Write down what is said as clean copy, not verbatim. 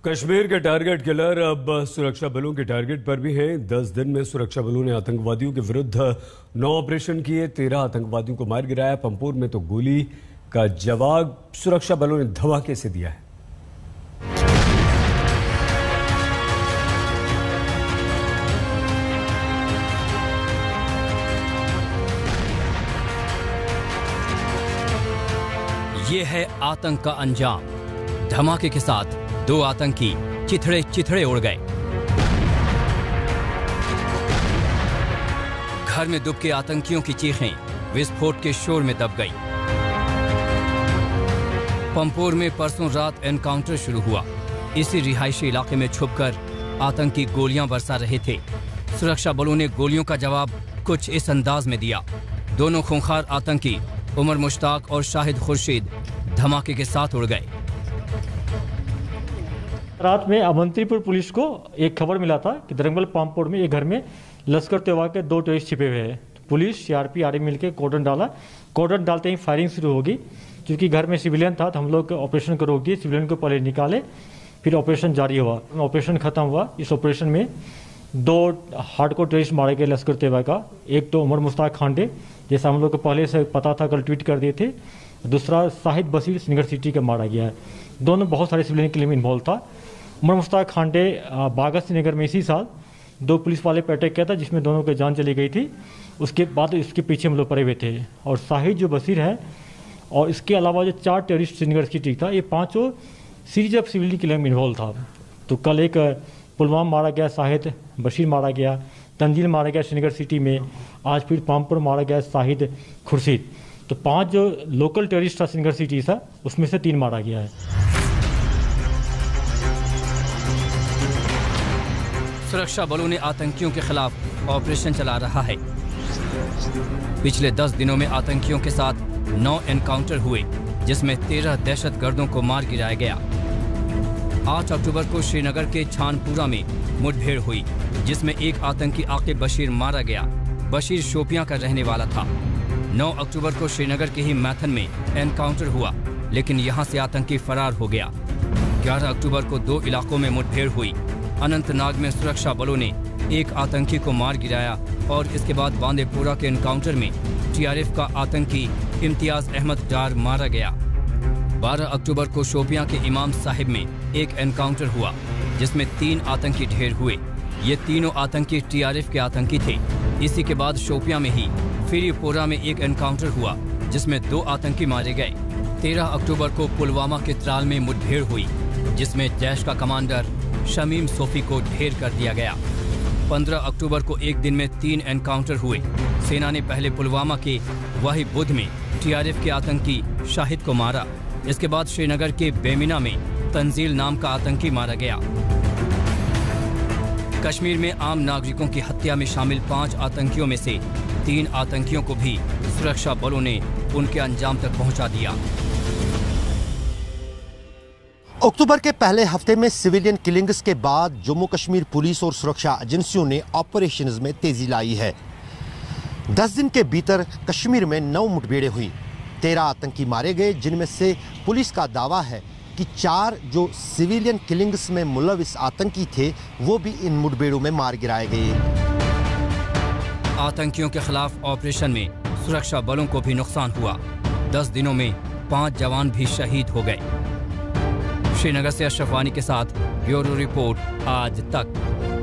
कश्मीर के target killer अब सुरक्षा बलों के टारगेट पर भी हैं। 10 दिन में सुरक्षा बलों ने आतंकवादियों के विरुद्ध 9 ऑपरेशन किए, 13 आतंकवादियों को मार गिराया। पंपोर में तो गोली का जवाब सुरक्षा बलों ने धमाके से दिया है। ये है आतंक का अंजाम। धमाके के साथ 2 आतंकी चिथड़े उड़ गए। घर में दुबके आतंकियों की चीखें विस्फोट के शोर में दब गई। पंपोर में परसों रात एनकाउंटर शुरू हुआ। इसी रिहायशी इलाके में छुपकर आतंकी गोलियां बरसा रहे थे। सुरक्षा बलों ने गोलियों का जवाब कुछ इस अंदाज में दिया। दोनों खूंखार आतंकी उमर मुश्ताक और शाहिद खुर्शीद धमाके के साथ उड़ गए। रात में अवंतीपुर पुलिस को एक खबर मिला था कि दरंगल पंपोर में एक घर में लश्कर तैयबा के 2 टेररिस्ट छिपे हुए हैं। पुलिस सीआरपी आर्मी मिलकर कॉर्डन डाला। कॉर्डन डालते ही फायरिंग शुरू होगी। क्योंकि घर में सिविलियन था तो हम लोग ऑपरेशन को रोक दिए। सिविलियन को पहले निकाले, फिर ऑपरेशन जारी हुआ। ऑपरेशन खत्म हुआ। इस ऑपरेशन में 2 हार्डकोर टेररिस्ट मारे गए लश्कर तैयबा का। एक तो उमर मुश्ताक खांडे, जैसा हम लोग को पहले से पता था, कल ट्वीट कर दिए थे। दूसरा शाहिद बशीर श्रीनगर सिटी का मारा गया है। दोनों बहुत सारे सिविलियन क्लेम इन्वॉल्व था। उमर मुश्ताक खांडे बागा श्रीनगर में इसी साल 2 पुलिस वाले पर अटैक किया था, जिसमें दोनों की जान चली गई थी। उसके बाद इसके पीछे हम लोग पड़े हुए थे। और शाहिद जो बशीर है और इसके अलावा जो 4 टेररिस्ट श्रीनगर सिटी था, ये 5 series of civilian claim involve था। तो कल एक पुलवामा मारा गया, शाहिद बशीर मारा गया, तंजील मारा गया श्रीनगर सिटी में। आज फिर पंपोर मारा गया शाहिद खुर्शीद। तो 5 जो लोकल टेररिस्ट था श्रीनगर सिटी था, उसमें से 3 मारा गया है। सुरक्षा बलों ने आतंकियों के खिलाफ ऑपरेशन चला रहा है। पिछले 10 दिनों में आतंकियों के साथ 9 एनकाउंटर हुए, जिसमें 13 दहशतगर्दों को मार गिराया गया। 8 अक्टूबर को श्रीनगर के छानपुरा में मुठभेड़ हुई, जिसमें एक आतंकी आकिब बशीर मारा गया। बशीर शोपियां का रहने वाला था। 9 अक्टूबर को श्रीनगर के ही मैथन में एनकाउंटर हुआ, लेकिन यहां से आतंकी फरार हो गया। 11 अक्टूबर को 2 इलाकों में मुठभेड़ हुई। अनंतनाग में सुरक्षा बलों ने एक आतंकी को मार गिराया और इसके बाद बांदीपुरा के एनकाउंटर में टीआरएफ का आतंकी इम्तियाज अहमद डार मारा गया। 12 अक्टूबर को शोपियां के इमाम साहिब में एक एनकाउंटर हुआ, जिसमें 3 आतंकी ढेर हुए। ये तीनों आतंकी टीआरएफ के आतंकी थे। इसी के बाद शोपियां में ही फिरीपोरा में एक एनकाउंटर हुआ, जिसमें 2 आतंकी मारे गए। 13 अक्टूबर को पुलवामा के त्राल में मुठभेड़ हुई, जिसमें जैश का कमांडर शमीम सोफी को ढेर कर दिया गया। 15 अक्टूबर को एक दिन में 3 एनकाउंटर हुए। सेना ने पहले पुलवामा के वही बुध में टीआरएफ के आतंकी शाहिद को मारा। इसके बाद श्रीनगर के बेमिना में तंजील नाम का आतंकी मारा गया। कश्मीर में आम नागरिकों की हत्या में शामिल 5 आतंकियों में से 3 आतंकियों को भी सुरक्षा बलों ने उनके अंजाम तक पहुंचा दिया। अक्टूबर के पहले हफ्ते में सिविलियन किलिंग्स के बाद जम्मू कश्मीर पुलिस और सुरक्षा एजेंसियों ने ऑपरेशंस में तेजी लाई है। 10 दिन के भीतर कश्मीर में 9 मुठभेड़ें हुई, 13 आतंकी मारे गए, जिनमें से पुलिस का दावा है कि 4 जो सिविलियन किलिंग्स में मुलविस आतंकी थे वो भी इन मुठभेड़ों में मार गिराए गए। आतंकियों के खिलाफ ऑपरेशन में सुरक्षा बलों को भी नुकसान हुआ। 10 दिनों में 5 जवान भी शहीद हो गए। श्रीनगर से अशरफ वानी के साथ ब्यूरो रिपोर्ट आज तक।